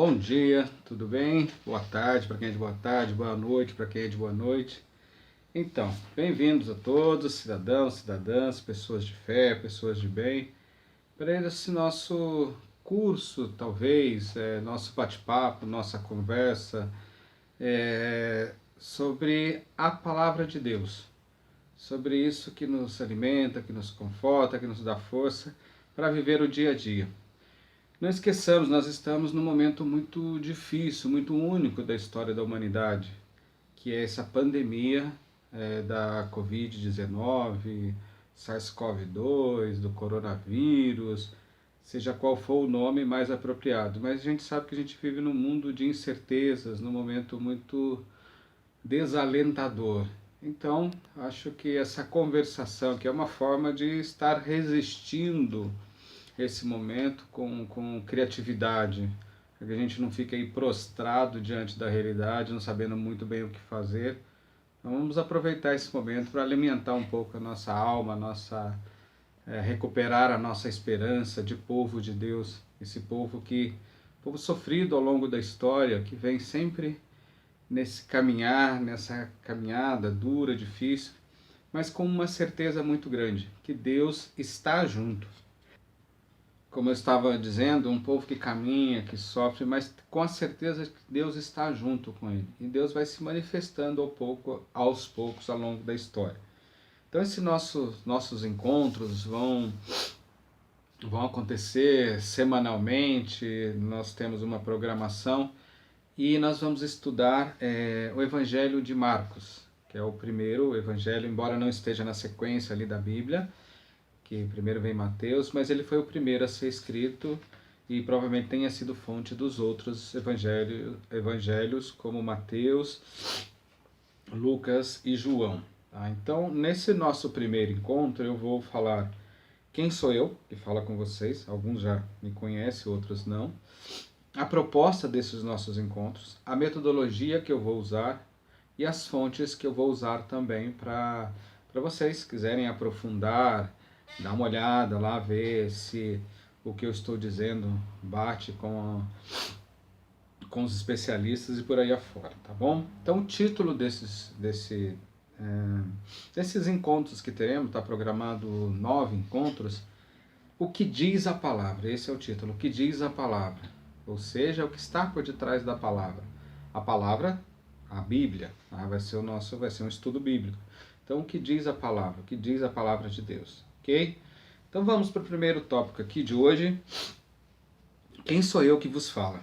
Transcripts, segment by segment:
Bom dia, tudo bem? Boa tarde para quem é de boa tarde, boa noite para quem é de boa noite. Então, bem-vindos a todos, cidadãos, cidadãs, pessoas de fé, pessoas de bem, para esse nosso curso, talvez, nosso bate-papo, nossa conversa sobre a Palavra de Deus, sobre isso que nos alimenta, que nos conforta, que nos dá força para viver o dia a dia. Não esqueçamos, nós estamos num momento muito difícil, muito único da história da humanidade, que é essa pandemia da Covid-19, SARS-CoV-2, do coronavírus, seja qual for o nome mais apropriado. Mas a gente sabe que a gente vive num mundo de incertezas, num momento muito desalentador. Então, acho que essa conversação, que é uma forma de estar resistindo esse momento com criatividade, para que a gente não fique aí prostrado diante da realidade, não sabendo muito bem o que fazer. Então vamos aproveitar esse momento para alimentar um pouco a nossa alma, recuperar a nossa esperança de povo de Deus, esse povo sofrido ao longo da história, que vem sempre nessa caminhada dura, difícil, mas com uma certeza muito grande, que Deus está junto. Como eu estava dizendo, um povo que caminha, que sofre, mas com a certeza que Deus está junto com ele. E Deus vai se manifestando aos poucos ao longo da história. Então esses nossos encontros vão acontecer semanalmente, nós temos uma programação e nós vamos estudar o Evangelho de Marcos, que é o primeiro evangelho, embora não esteja na sequência ali da Bíblia, que primeiro vem Mateus, mas ele foi o primeiro a ser escrito e provavelmente tenha sido fonte dos outros evangelhos como Mateus, Lucas e João. Tá? Então, nesse nosso primeiro encontro, eu vou falar quem sou eu, que fala com vocês, alguns já me conhecem, outros não, a proposta desses nossos encontros, a metodologia que eu vou usar e as fontes que eu vou usar também para vocês, se quiserem aprofundar, dá uma olhada lá, ver se o que eu estou dizendo bate com os especialistas e por aí afora, tá bom? Então o título desses encontros que teremos, está programado 9 encontros, o que diz a palavra, esse é o título, o que diz a palavra, ou seja, o que está por detrás da palavra. A palavra, a Bíblia, tá? vai ser um estudo bíblico. Então o que diz a palavra, o que diz a palavra de Deus. Ok? Então vamos para o primeiro tópico aqui de hoje. Quem sou eu que vos fala?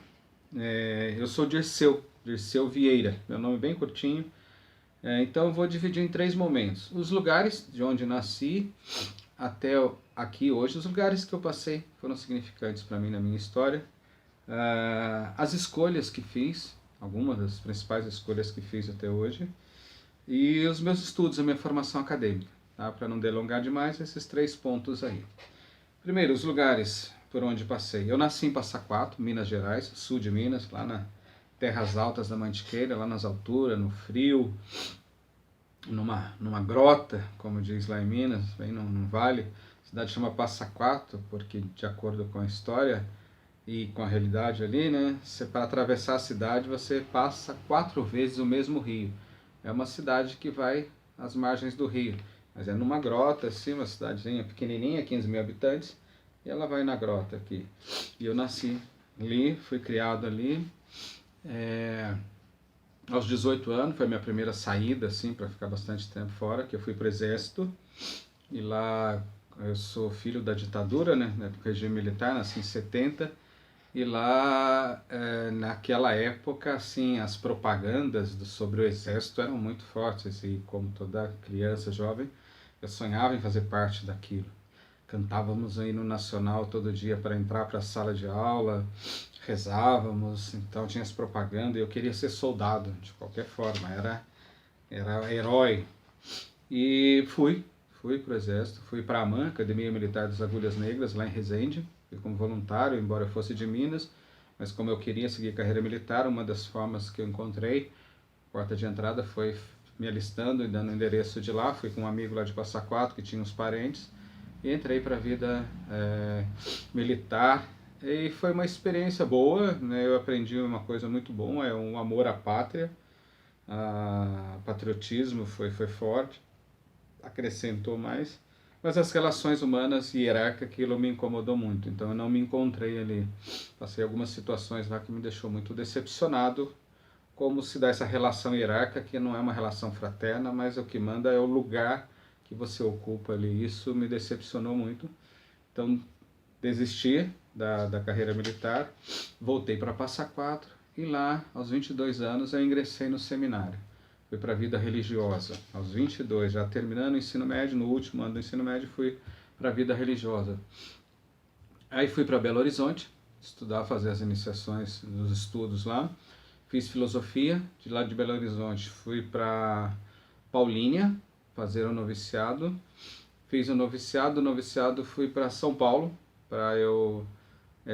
Eu sou Dirceu Vieira, meu nome é bem curtinho. Então eu vou dividir em 3 momentos. Os lugares de onde nasci até aqui hoje, os lugares que eu passei foram significantes para mim na minha história. As escolhas que fiz, algumas das principais escolhas que fiz até hoje. E os meus estudos, a minha formação acadêmica. Tá? Para não delongar demais, esses 3 pontos aí. Primeiro, os lugares por onde passei. Eu nasci em Passa Quatro, Minas Gerais, sul de Minas, lá nas terras altas da Mantiqueira, lá nas alturas, no frio, numa grota, como diz lá em Minas, bem num vale. A cidade chama Passa Quatro, porque de acordo com a história e com a realidade ali, né, para atravessar a cidade você passa 4 vezes o mesmo rio. É uma cidade que vai às margens do rio. Mas é numa grota, assim, uma cidadezinha pequenininha, 15 mil habitantes, e ela vai na grota aqui. E eu nasci ali, fui criado ali. Aos 18 anos, foi a minha primeira saída, assim, para ficar bastante tempo fora, que eu fui para o Exército. E lá eu sou filho da ditadura, né, do regime militar, nasci em 70. E lá, naquela época, assim, as propagandas sobre o Exército eram muito fortes. E como toda criança jovem, eu sonhava em fazer parte daquilo. Cantávamos o hino nacional todo dia para entrar para a sala de aula, rezávamos, então tinha as propagandas, e eu queria ser soldado, de qualquer forma, era herói. E fui para o Exército, fui para a AMAN, Academia Militar das Agulhas Negras, lá em Resende, fui como voluntário, embora eu fosse de Minas, mas como eu queria seguir carreira militar, uma das formas que eu encontrei, porta de entrada, foi me alistando e dando endereço de lá. Fui com um amigo lá de Passa Quatro, que tinha uns parentes, e entrei para a vida militar E foi uma experiência boa, né? Eu aprendi uma coisa muito boa, é um amor à pátria, patriotismo foi forte, acrescentou mais. Mas as relações humanas e hierárquicas, aquilo me incomodou muito, então eu não me encontrei ali. Passei algumas situações lá que me deixou muito decepcionado, como se dá essa relação hierárquica, que não é uma relação fraterna, mas o que manda é o lugar que você ocupa ali. Isso me decepcionou muito. Então, desisti da carreira militar, voltei para Passa Quatro e lá, aos 22 anos, eu ingressei no seminário. Fui para a vida religiosa. Aos 22, já terminando o ensino médio, no último ano do ensino médio, fui para a vida religiosa. Aí fui para Belo Horizonte, estudar, fazer as iniciações dos estudos lá. Fiz filosofia, de lá de Belo Horizonte fui para Paulínia, fazer o noviciado. Fiz o noviciado fui para São Paulo, para eu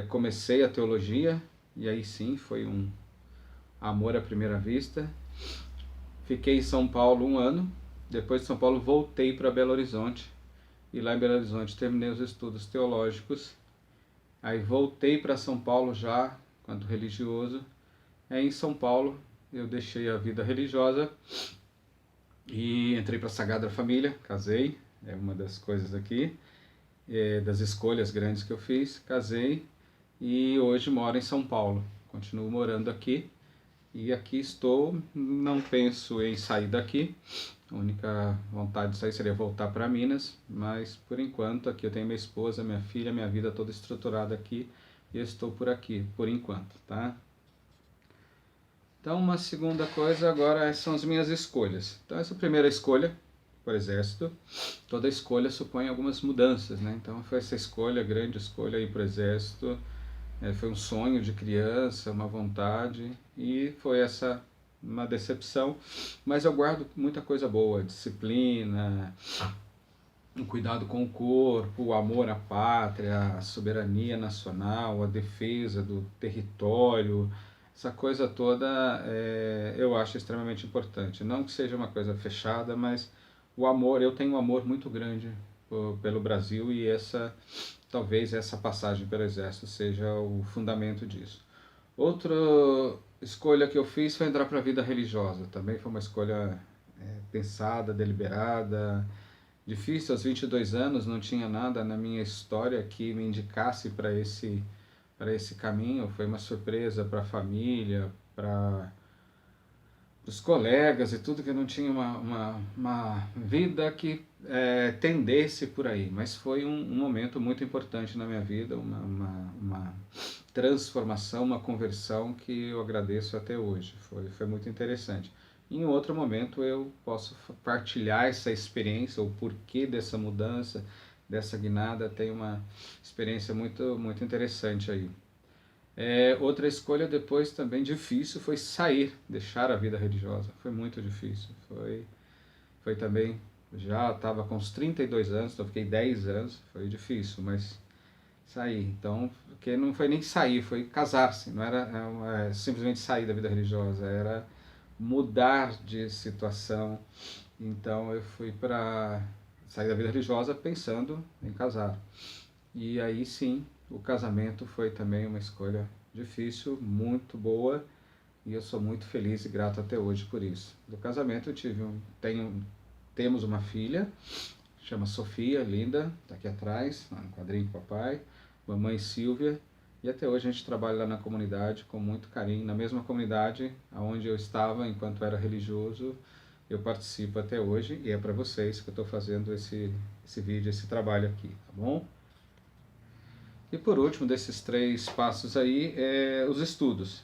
comecei a teologia, e aí sim, foi um amor à primeira vista. Fiquei em São Paulo um ano, depois de São Paulo voltei para Belo Horizonte, e lá em Belo Horizonte terminei os estudos teológicos. Aí voltei para São Paulo já, quanto religioso. Aí em São Paulo eu deixei a vida religiosa e entrei para a Sagrada Família, casei, é uma das coisas aqui, das escolhas grandes que eu fiz, casei e hoje moro em São Paulo. Continuo morando aqui e aqui estou, não penso em sair daqui. A única vontade de sair seria voltar para Minas, mas por enquanto aqui eu tenho minha esposa, minha filha, minha vida toda estruturada aqui e eu estou por aqui, por enquanto, tá? Então, uma segunda coisa agora são as minhas escolhas. Então, essa primeira escolha, por exército, toda escolha supõe algumas mudanças, né? Então, foi essa escolha, grande escolha aí para o exército, foi um sonho de criança, uma vontade, e foi essa uma decepção, mas eu guardo muita coisa boa, disciplina, o cuidado com o corpo, o amor à pátria, a soberania nacional, a defesa do território, essa coisa toda eu acho extremamente importante. Não que seja uma coisa fechada, mas o amor, eu tenho um amor muito grande pelo Brasil e talvez essa passagem pelo Exército seja o fundamento disso. Outra escolha que eu fiz foi entrar para a vida religiosa. Também foi uma escolha pensada, deliberada, difícil. Aos 22 anos não tinha nada na minha história que me indicasse para esse caminho. Foi uma surpresa para a família, para os colegas e tudo, que eu não tinha uma vida que tendesse por aí. Mas foi um momento muito importante na minha vida, uma transformação, uma conversão que eu agradeço até hoje. Foi muito interessante. Em outro momento eu posso partilhar essa experiência, o porquê dessa mudança, dessa guinada. Tem uma experiência muito interessante aí. Outra escolha depois também difícil foi sair, deixar a vida religiosa. Foi muito difícil. Foi também, já estava com uns 32 anos, então fiquei 10 anos, foi difícil, mas sair. Então, porque não foi nem sair, foi casar-se. Não era simplesmente sair da vida religiosa, era mudar de situação. Então eu fui para sair da vida religiosa pensando em casar. E aí sim, o casamento foi também uma escolha difícil, muito boa, e eu sou muito feliz e grato até hoje por isso. Do casamento temos uma filha, chama Sofia, linda, está aqui atrás, no quadrinho com o papai, mamãe Silvia, e até hoje a gente trabalha lá na comunidade com muito carinho, na mesma comunidade onde eu estava enquanto era religioso, eu participo até hoje, e é para vocês que eu estou fazendo esse vídeo, esse trabalho aqui, tá bom? E por último, desses 3 passos aí, os estudos.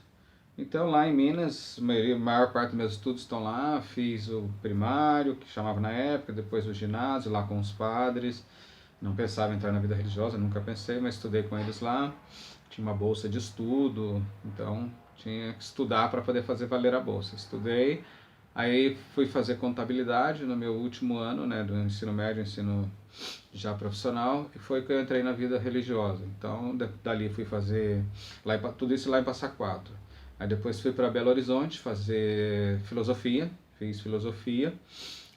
Então lá em Minas, a maior parte dos meus estudos estão lá, fiz o primário, que chamava na época, depois o ginásio, lá com os padres. Não pensava em entrar na vida religiosa, nunca pensei, mas estudei com eles lá. Tinha uma bolsa de estudo, então tinha que estudar para poder fazer valer a bolsa. Estudei, aí fui fazer contabilidade no meu último ano, né, do ensino médio, ensino já profissional, e foi que eu entrei na vida religiosa. Então, dali fui fazer tudo isso lá em Passa Quatro. Aí depois fui para Belo Horizonte fazer filosofia, fiz filosofia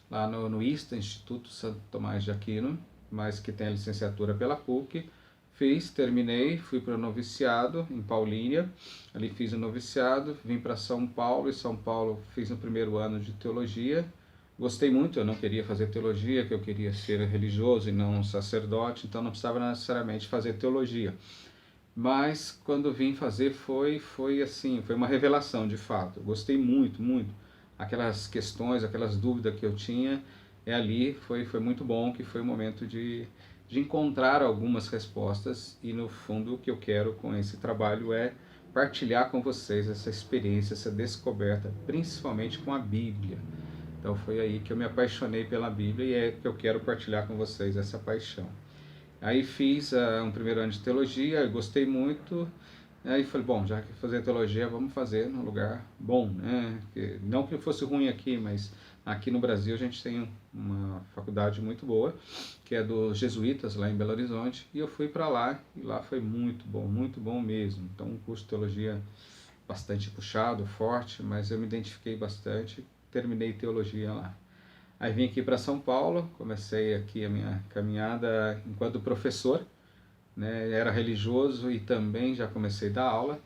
lá no ISTA, Instituto Santo Tomás de Aquino, mas que tem a licenciatura pela PUC. Fiz, terminei, fui para o noviciado em Paulínia, ali fiz o noviciado, vim para São Paulo, e São Paulo fiz o primeiro ano de teologia. Gostei muito, eu não queria fazer teologia, que eu queria ser religioso e não um sacerdote, então não precisava necessariamente fazer teologia. Mas quando vim fazer foi assim, foi uma revelação de fato. Eu gostei muito, muito. Aquelas questões, aquelas dúvidas que eu tinha, ali foi muito bom, que foi o momento de encontrar algumas respostas, e no fundo o que eu quero com esse trabalho é partilhar com vocês essa experiência, essa descoberta, principalmente com a Bíblia. Então foi aí que eu me apaixonei pela Bíblia, e é que eu quero partilhar com vocês essa paixão. Aí fiz um primeiro ano de teologia, gostei muito. Aí falei, bom, já que fazer teologia, vamos fazer num lugar bom, né? Não que fosse ruim aqui, mas aqui no Brasil a gente tem uma faculdade muito boa, que é dos jesuítas, lá em Belo Horizonte, e eu fui para lá, e lá foi muito bom mesmo. Então, um curso de teologia bastante puxado, forte, mas eu me identifiquei bastante, terminei teologia lá. Aí vim aqui para São Paulo, comecei aqui a minha caminhada enquanto professor, né? Era religioso e também já comecei a dar aula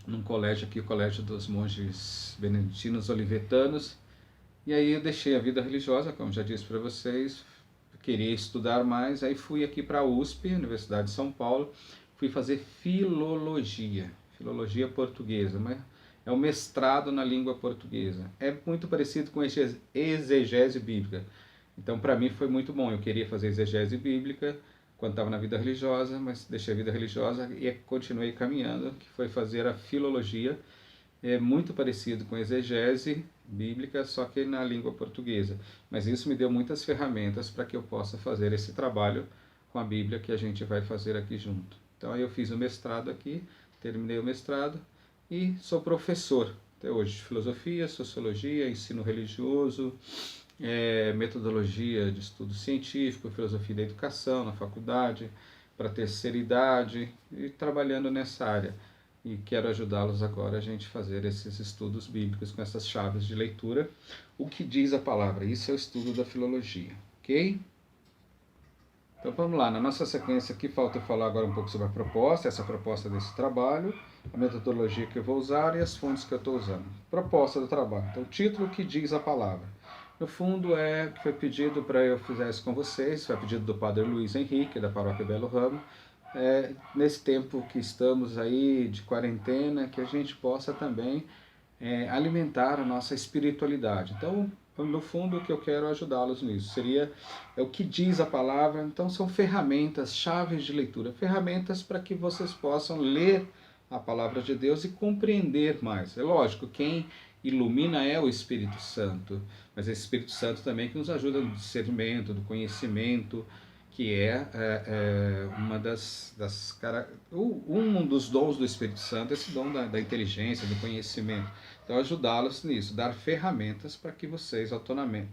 num colégio aqui, o Colégio dos Monges Beneditinos Olivetanos. E aí eu deixei a vida religiosa, como já disse para vocês, queria estudar mais, aí fui aqui para a USP, Universidade de São Paulo, fui fazer filologia portuguesa, mas é um mestrado na língua portuguesa. É muito parecido com exegese bíblica. Então, para mim foi muito bom. Eu queria fazer exegese bíblica quando estava na vida religiosa, mas deixei a vida religiosa e continuei caminhando, que foi fazer a filologia. É muito parecido com exegese bíblica, só que na língua portuguesa. Mas isso me deu muitas ferramentas para que eu possa fazer esse trabalho com a Bíblia que a gente vai fazer aqui junto. Então, aí eu fiz o mestrado aqui, terminei o mestrado e sou professor até hoje de filosofia, sociologia, ensino religioso, metodologia de estudo científico, filosofia da educação na faculdade, para terceira idade, e trabalhando nessa área. E quero ajudá-los agora a gente fazer esses estudos bíblicos com essas chaves de leitura. O que diz a palavra? Isso é o estudo da filologia, ok? Então vamos lá, na nossa sequência aqui falta eu falar agora um pouco sobre a proposta, essa proposta desse trabalho, a metodologia que eu vou usar e as fontes que eu estou usando. Proposta do trabalho. Então, o título que diz a palavra. No fundo, foi pedido para eu fizesse com vocês, foi pedido do Padre Luiz Henrique, da Paróquia Belo Ramo, nesse tempo que estamos aí de quarentena, que a gente possa também alimentar a nossa espiritualidade. Então, no fundo, o que eu quero ajudá-los nisso seria o que diz a palavra. Então, são ferramentas, chaves de leitura, ferramentas para que vocês possam ler a palavra de Deus e compreender mais. É lógico, quem ilumina é o Espírito Santo, mas é o Espírito Santo também que nos ajuda no discernimento, do conhecimento, que um dos dons do Espírito Santo, esse dom da inteligência, do conhecimento. Então, ajudá-los nisso, dar ferramentas para que vocês autonomia,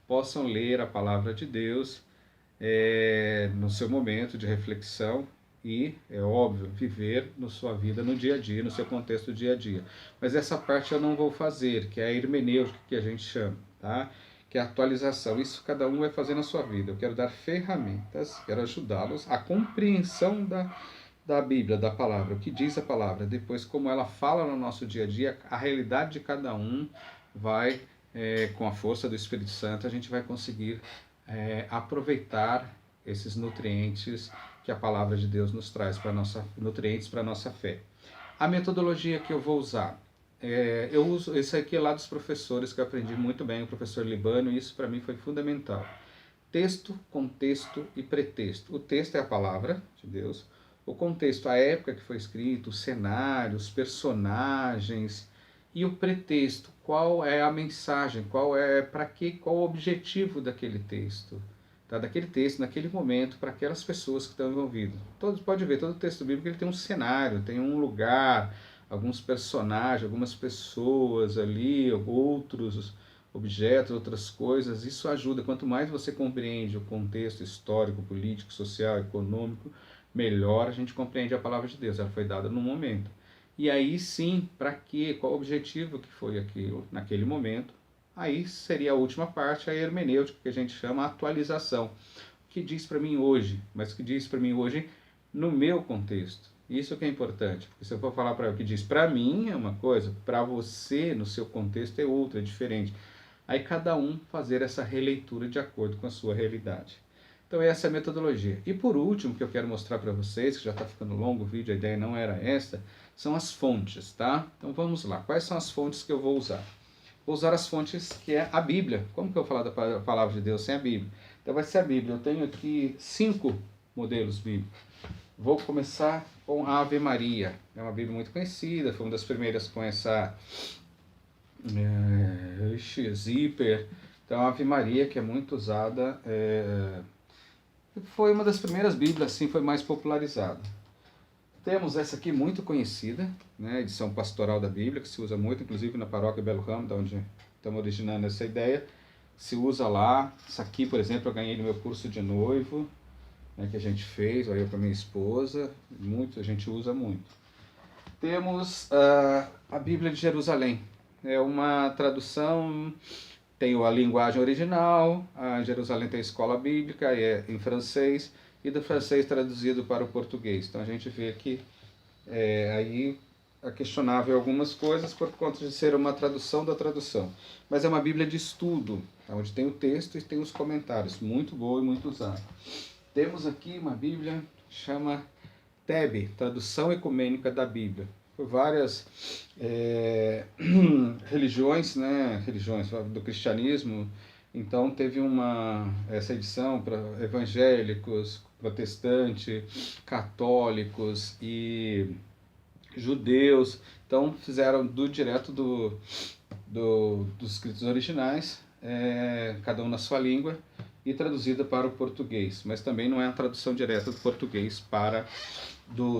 possam ler a palavra de Deus no seu momento de reflexão e, é óbvio, viver na sua vida no dia a dia, no seu contexto do dia a dia. Mas essa parte eu não vou fazer, que é a hermenêutica que a gente chama, tá? Que é a atualização. Isso cada um vai fazer na sua vida. Eu quero dar ferramentas, quero ajudá-los à compreensão da Bíblia, da palavra, o que diz a palavra, depois como ela fala no nosso dia a dia, a realidade de cada um vai, com a força do Espírito Santo, a gente vai conseguir aproveitar esses nutrientes que a palavra de Deus nos traz, nutrientes para a nossa fé. A metodologia que eu vou usar, eu uso, esse aqui é lá dos professores que eu aprendi muito bem, o professor Libânio, e isso para mim foi fundamental. Texto, contexto e pretexto. O texto é a palavra de Deus, o contexto, a época que foi escrito, os cenários, personagens, e o pretexto, qual é a mensagem, qual o objetivo daquele texto, tá? Daquele texto, naquele momento, para aquelas pessoas que estão envolvidas. Pode ver, todo texto bíblico ele tem um cenário, tem um lugar, alguns personagens, algumas pessoas ali, outros objetos, outras coisas. Isso ajuda, quanto mais você compreende o contexto histórico, político, social, econômico, melhor a gente compreende a palavra de Deus. Ela foi dada no momento. E aí sim, para quê? Qual o objetivo que foi aquilo naquele momento, Aí seria a última parte, a hermenêutica, que a gente chama atualização. O que diz para mim hoje, mas o que diz para mim hoje no meu contexto. Isso que é importante, porque se eu for falar para o que diz para mim é uma coisa, para você no seu contexto é outra, é diferente. Aí cada um fazer essa releitura de acordo com a sua realidade. Então essa é a metodologia. E por último, que eu quero mostrar para vocês, que já está ficando longo o vídeo, a ideia não era esta, são as fontes, tá? Então vamos lá. Quais são as fontes que eu vou usar? Vou usar as fontes que é a Bíblia. Como que eu vou falar da palavra de Deus sem a Bíblia? Então vai ser a Bíblia. Eu tenho aqui 5 modelos bíblicos. Vou começar com a Ave Maria. É uma Bíblia muito conhecida, foi uma das primeiras com essa zíper. Então a Ave Maria, que é muito usada, foi uma das primeiras Bíblias, assim, foi mais popularizada. Temos essa aqui muito conhecida, né, edição pastoral da Bíblia, que se usa muito, inclusive na paróquia Belo Ramo, da onde estamos originando essa ideia. Se usa lá. Essa aqui, por exemplo, eu ganhei no meu curso de noivo, né, que a gente fez, eu para minha esposa, muito, a gente usa muito. Temos a Bíblia de Jerusalém. É uma tradução, tem a linguagem original, a Jerusalém tem a escola bíblica, é em francês, e do francês traduzido para o português. Então a gente vê que aí é questionável algumas coisas por conta de ser uma tradução da tradução. Mas é uma Bíblia de estudo, onde tem o texto e tem os comentários, muito boa e muito usada. Temos aqui uma Bíblia que chama TEB, Tradução Ecumênica da Bíblia. Por várias religiões, né, religiões do cristianismo. Então teve essa edição para evangélicos, protestantes, católicos e judeus. Então fizeram direto dos escritos originais, cada um na sua língua, e traduzida para o português. Mas também não é a tradução direta do português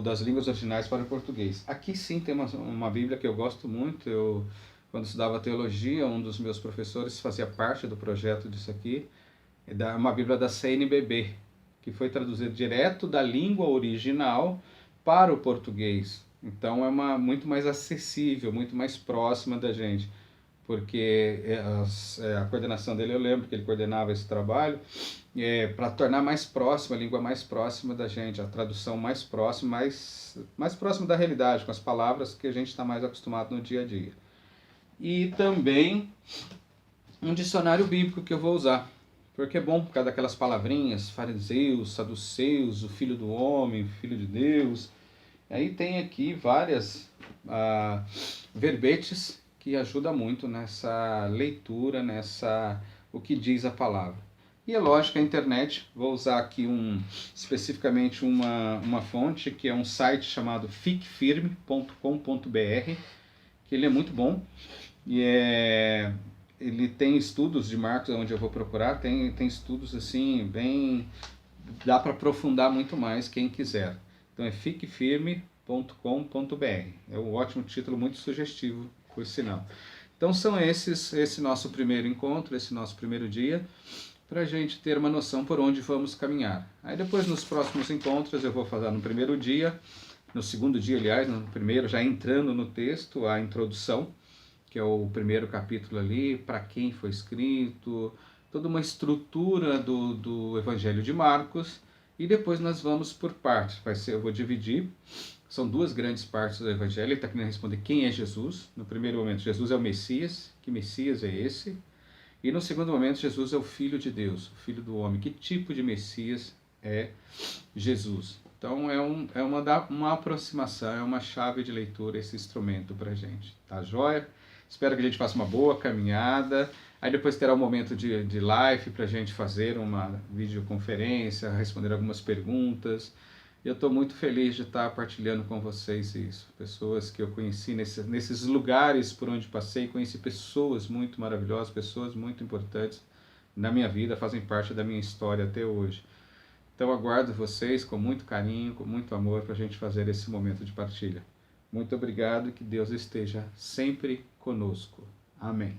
das línguas originais para o português. Aqui sim tem uma Bíblia que eu gosto muito. Quando estudava teologia, um dos meus professores fazia parte do projeto disso aqui. É uma Bíblia da CNBB, que foi traduzida direto da língua original para o português. Então é muito mais acessível, muito mais próxima da gente. Porque a coordenação dele, eu lembro que ele coordenava esse trabalho, para tornar mais próxima, a língua mais próxima da gente, a tradução mais próxima, mais próxima da realidade, com as palavras que a gente está mais acostumado no dia a dia. E também um dicionário bíblico que eu vou usar, porque é bom por causa daquelas palavrinhas, fariseus, saduceus, o filho do homem, o filho de Deus. Aí tem aqui várias verbetes que ajuda muito nessa leitura, o que diz a palavra. E é lógico, a internet, vou usar aqui especificamente uma fonte, que é um site chamado fiquefirme.com.br, que ele é muito bom, e ele tem estudos de Marcos, onde eu vou procurar, tem estudos assim, dá para aprofundar muito mais quem quiser. Então é fiquefirme.com.br, é um ótimo título, muito sugestivo, por sinal. Então são esse nosso primeiro encontro, esse nosso primeiro dia, para a gente ter uma noção por onde vamos caminhar. Aí depois nos próximos encontros eu vou fazer no primeiro dia, no segundo dia, aliás, no primeiro, já entrando no texto, a introdução, que é o primeiro capítulo ali, para quem foi escrito, toda uma estrutura do Evangelho de Marcos, e depois nós vamos por partes. Eu vou dividir, são 2 grandes partes do Evangelho. Ele está querendo responder quem é Jesus. No primeiro momento, Jesus é o Messias. Que Messias é esse? E no segundo momento, Jesus é o Filho de Deus, o Filho do homem. Que tipo de Messias é Jesus? Então é uma aproximação, é uma chave de leitura esse instrumento para a gente. Tá joia? Espero que a gente faça uma boa caminhada. Aí depois terá um momento de live para a gente fazer uma videoconferência, responder algumas perguntas. Eu estou muito feliz de estar partilhando com vocês isso. Pessoas que eu conheci nesses lugares por onde passei, conheci pessoas muito maravilhosas, pessoas muito importantes na minha vida, fazem parte da minha história até hoje. Então aguardo vocês com muito carinho, com muito amor, para a gente fazer esse momento de partilha. Muito obrigado e que Deus esteja sempre conosco. Amém.